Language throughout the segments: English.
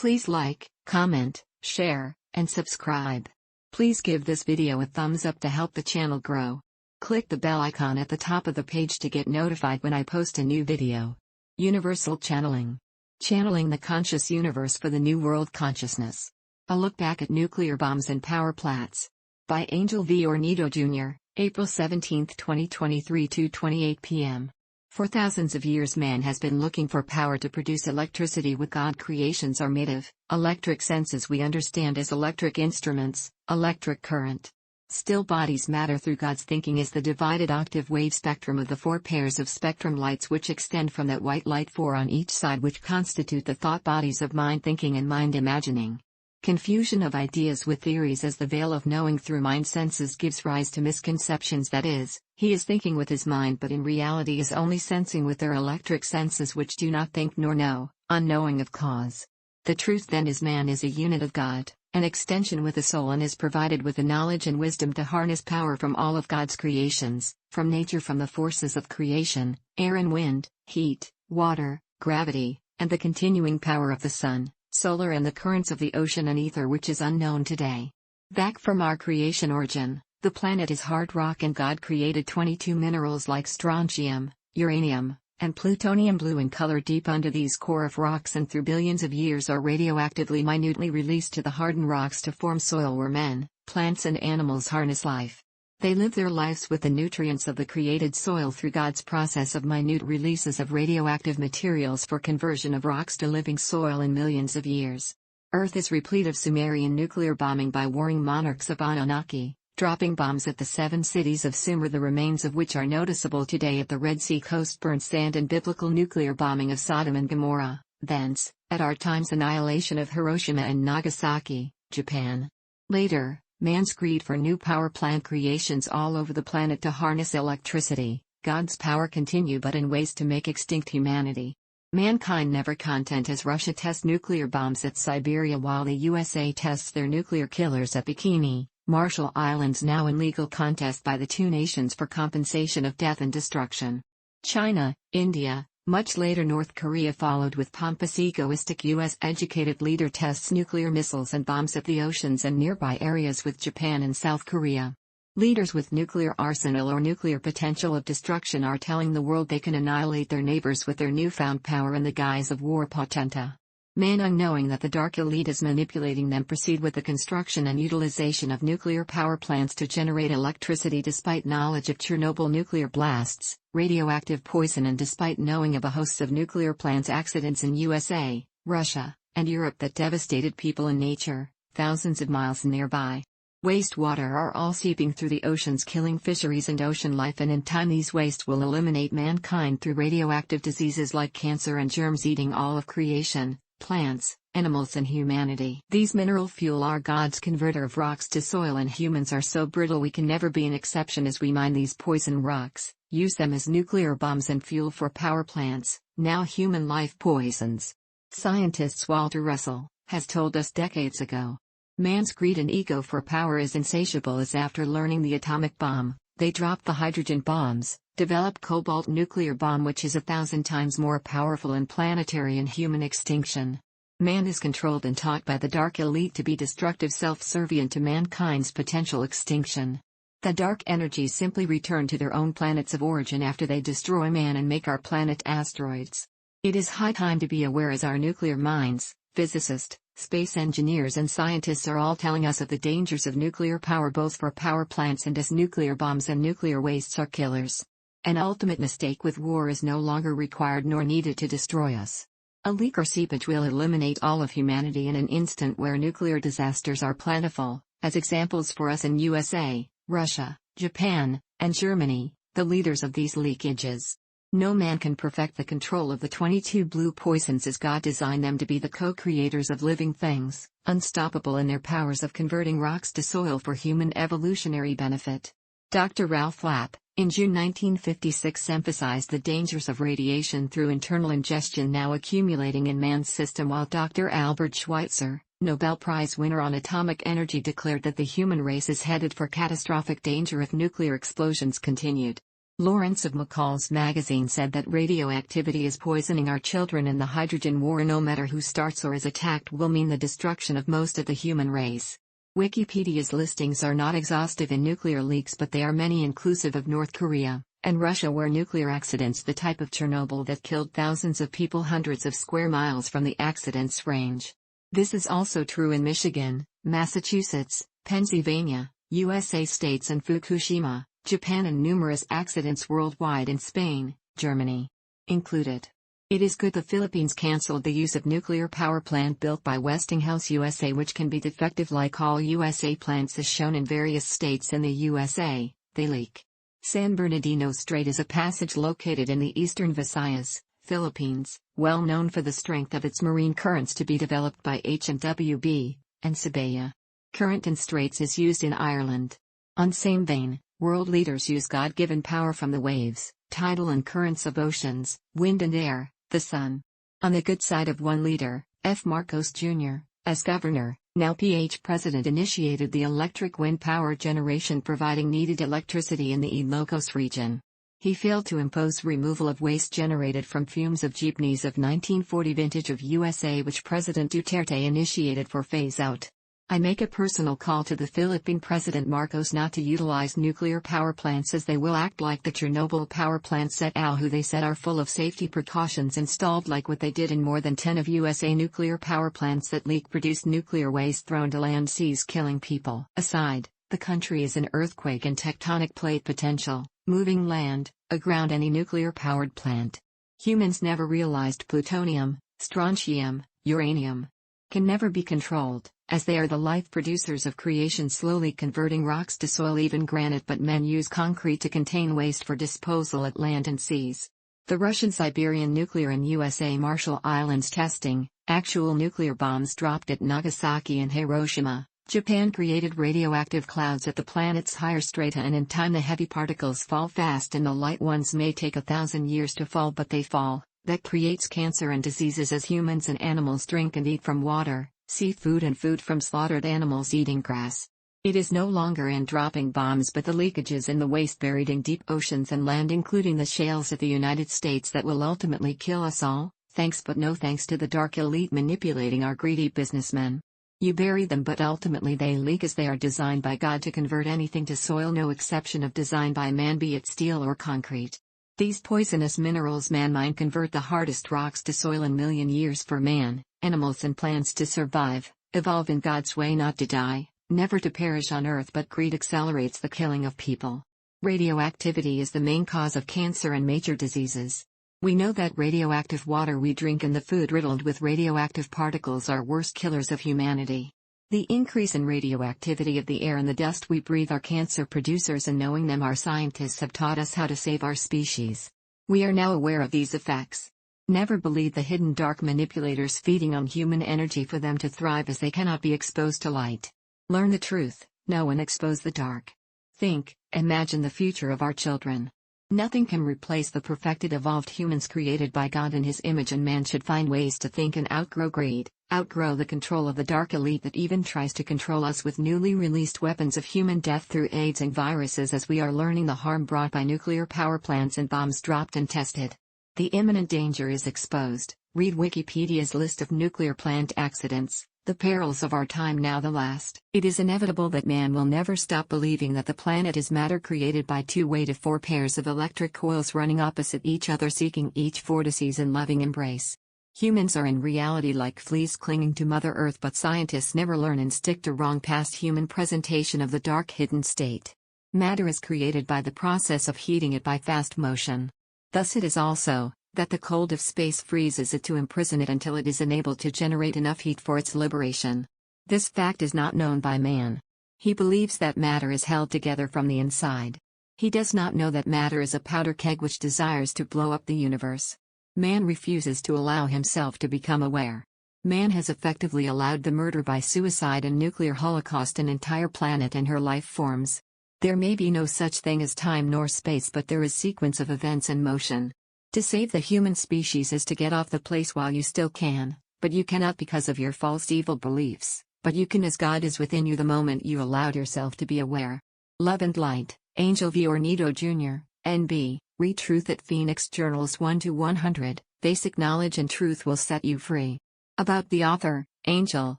Please like, comment, share, and subscribe. Please give this video a thumbs up to help the channel grow. Click the bell icon at the top of the page to get notified when I post a new video. Universal Channeling. Channeling the conscious universe for the new world consciousness. A look back at nuclear bombs and power plants. By Angel V. Ornedo Jr., April 17, 2023 2:28 p.m. For thousands of years man has been looking for power to produce electricity. What God creations are made of, electric senses we understand as electric instruments, electric current. Still bodies matter through God's thinking is the divided octave wave spectrum of the four pairs of spectrum lights which extend from that white light four on each side which constitute the thought bodies of mind thinking and mind imagining. Confusion of ideas with theories as the veil of knowing through mind senses gives rise to misconceptions that is, he is thinking with his mind but in reality is only sensing with their electric senses which do not think nor know, unknowing of cause. The truth then is man is a unit of God, an extension with a soul and is provided with the knowledge and wisdom to harness power from all of God's creations, from nature from the forces of creation, air and wind, heat, water, gravity, and the continuing power of the sun, solar and the currents of the ocean and ether which is unknown today. Back from our creation origin, the planet is hard rock and God created 22 minerals like strontium, uranium, and plutonium blue in color deep under these core of rocks and through billions of years are radioactively minutely released to the hardened rocks to form soil where men, plants and animals harness life. They live their lives with the nutrients of the created soil through God's process of minute releases of radioactive materials for conversion of rocks to living soil in millions of years. Earth is replete of Sumerian nuclear bombing by warring monarchs of Anunnaki, dropping bombs at the 7 cities of Sumer, the remains of which are noticeable today at the Red Sea coast, burnt sand and biblical nuclear bombing of Sodom and Gomorrah, thence, at our time's annihilation of Hiroshima and Nagasaki, Japan. Later, man's greed for new power plant creations all over the planet to harness electricity, God's power continue but in ways to make extinct humanity. Mankind never content as Russia tests nuclear bombs at Siberia while the USA tests their nuclear killers at Bikini, Marshall Islands now in legal contest by the two nations for compensation of death and destruction. China, India, much later North Korea followed with pompous egoistic US-educated leader tests nuclear missiles and bombs at the oceans and nearby areas with Japan and South Korea. Leaders with nuclear arsenal or nuclear potential of destruction are telling the world they can annihilate their neighbors with their newfound power in the guise of war potenta. Man, unknowing that the dark elite is manipulating them, proceed with the construction and utilization of nuclear power plants to generate electricity despite knowledge of Chernobyl nuclear blasts, radioactive poison, and despite knowing of a host of nuclear plants accidents in USA, Russia, and Europe that devastated people and nature, thousands of miles nearby. Wastewater are all seeping through the oceans, killing fisheries and ocean life, and in time these wastes will eliminate mankind through radioactive diseases like cancer and germs eating all of creation, plants, animals and humanity. These mineral fuel are God's converter of rocks to soil, and humans are so brittle we can never be an exception as we mine these poison rocks, use them as nuclear bombs and fuel for power plants, now human life poisons. Scientists Walter Russell has told us decades ago, man's greed and ego for power is insatiable as after learning the atomic bomb, they dropped the hydrogen bombs, developed cobalt nuclear bomb which is 1,000 times more powerful in planetary and human extinction. Man is controlled and taught by the dark elite to be destructive, self-servient to mankind's potential extinction. The dark energies simply return to their own planets of origin after they destroy man and make our planet asteroids. It is high time to be aware as our nuclear minds, physicists, space engineers and scientists are all telling us of the dangers of nuclear power both for power plants and as nuclear bombs and nuclear wastes are killers. An ultimate mistake with war is no longer required nor needed to destroy us. A leak or seepage will eliminate all of humanity in an instant where nuclear disasters are plentiful, as examples for us in USA, Russia, Japan, and Germany, the leaders of these leakages. No man can perfect the control of the 22 blue poisons as God designed them to be the co-creators of living things, unstoppable in their powers of converting rocks to soil for human evolutionary benefit. Dr. Ralph Lapp, in June 1956 emphasized the dangers of radiation through internal ingestion now accumulating in man's system, while Dr. Albert Schweitzer, Nobel Prize winner on atomic energy, declared that the human race is headed for catastrophic danger if nuclear explosions continued. Lawrence of McCall's magazine said that radioactivity is poisoning our children, and the hydrogen war, no matter who starts or is attacked, will mean the destruction of most of the human race. Wikipedia's listings are not exhaustive in nuclear leaks, but they are many, inclusive of North Korea and Russia, where nuclear accidents the type of Chernobyl that killed thousands of people hundreds of square miles from the accident's range. This is also true in Michigan, Massachusetts, Pennsylvania, USA states, and Fukushima, Japan, and numerous accidents worldwide in Spain, Germany included. It is good the Philippines cancelled the use of nuclear power plant built by Westinghouse USA, which can be defective like all USA plants as shown in various states in the USA, they leak. San Bernardino Strait is a passage located in the eastern Visayas, Philippines, well known for the strength of its marine currents to be developed by H&WB, and Sabaya. Current in straits is used in Ireland. On same vein, world leaders use God-given power from the waves, tidal and currents of oceans, wind and air, the sun. On the good side of one leader, F. Marcos Jr., as governor, now PH president, initiated the electric wind power generation, providing needed electricity in the Ilocos region. He failed to impose removal of waste generated from fumes of jeepneys of 1940 vintage of USA, which President Duterte initiated for phase-out. I make a personal call to the Philippine President Marcos not to utilize nuclear power plants, as they will act like the Chernobyl power plants at AL, who they said are full of safety precautions installed, like what they did in more than 10 of USA nuclear power plants that leak produced nuclear waste thrown to land seas, killing people. Aside, the country is an earthquake and tectonic plate potential, moving land, aground any nuclear powered plant. Humans never realized plutonium, strontium, uranium can never be controlled, as they are the life producers of creation, slowly converting rocks to soil, even granite, but men use concrete to contain waste for disposal at land and seas. The Russian Siberian nuclear and USA Marshall Islands testing, actual nuclear bombs dropped at Nagasaki and Hiroshima. Japan created radioactive clouds at the planet's higher strata, and in time the heavy particles fall fast and the light ones may take 1,000 years to fall, but they fall. That creates cancer and diseases, as humans and animals drink and eat from water, seafood, and food from slaughtered animals eating grass. It is no longer in dropping bombs, but the leakages in the waste buried in deep oceans and land, including the shales of the United States, that will ultimately kill us all. Thanks but no thanks to the dark elite manipulating our greedy businessmen. You bury them, but ultimately they leak, as they are designed by God to convert anything to soil, no exception of design by man, be it steel or concrete. These poisonous minerals man mine convert the hardest rocks to soil in million years for man, animals and plants to survive, evolve in God's way, not to die, never to perish on earth, but greed accelerates the killing of people. Radioactivity is the main cause of cancer and major diseases. We know that radioactive water we drink and the food riddled with radioactive particles are worst killers of humanity. The increase in radioactivity of the air and the dust we breathe are cancer producers, and knowing them, our scientists have taught us how to save our species. We are now aware of these effects. Never believe the hidden dark manipulators feeding on human energy for them to thrive, as they cannot be exposed to light. Learn the truth, know and expose the dark. Think, imagine the future of our children. Nothing can replace the perfected evolved humans created by God in His image, and man should find ways to think and outgrow greed, outgrow the control of the dark elite that even tries to control us with newly released weapons of human death through AIDS and viruses, as we are learning the harm brought by nuclear power plants and bombs dropped and tested. The imminent danger is exposed. Read Wikipedia's list of nuclear plant accidents. The perils of our time, now the last. It is inevitable that man will never stop believing that the planet is matter created by 2 to 4 pairs of electric coils running opposite each other, seeking each vortices in loving embrace. Humans are in reality like fleas clinging to Mother Earth, but scientists never learn and stick to wrong past human presentation of the dark hidden state. Matter is created by the process of heating it by fast motion. Thus it is also that the cold of space freezes it to imprison it until it is enabled to generate enough heat for its liberation. This fact is not known by man. He believes that matter is held together from the inside. He does not know that matter is a powder keg which desires to blow up the universe. Man refuses to allow himself to become aware. Man has effectively allowed the murder by suicide and nuclear holocaust an entire planet and her life forms. There may be no such thing as time nor space, but there is sequence of events and motion. To save the human species is to get off the place while you still can, but you cannot because of your false evil beliefs, but you can as God is within you the moment you allowed yourself to be aware. Love and Light, Angel V. Ornedo Jr., NB, read Truth at Phoenix Journals 1-100, Basic Knowledge and Truth Will Set You Free. About the author, Angel,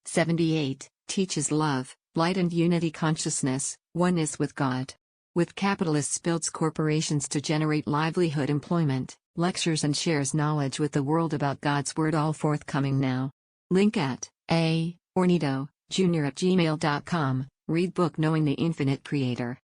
78, teaches love, light and unity consciousness, oneness with God. With capitalists builds corporations to generate livelihood employment, lectures and shares knowledge with the world about God's Word, all forthcoming now. Link at Ornedo, Jr. @gmail.com, read book Knowing the Infinite Creator.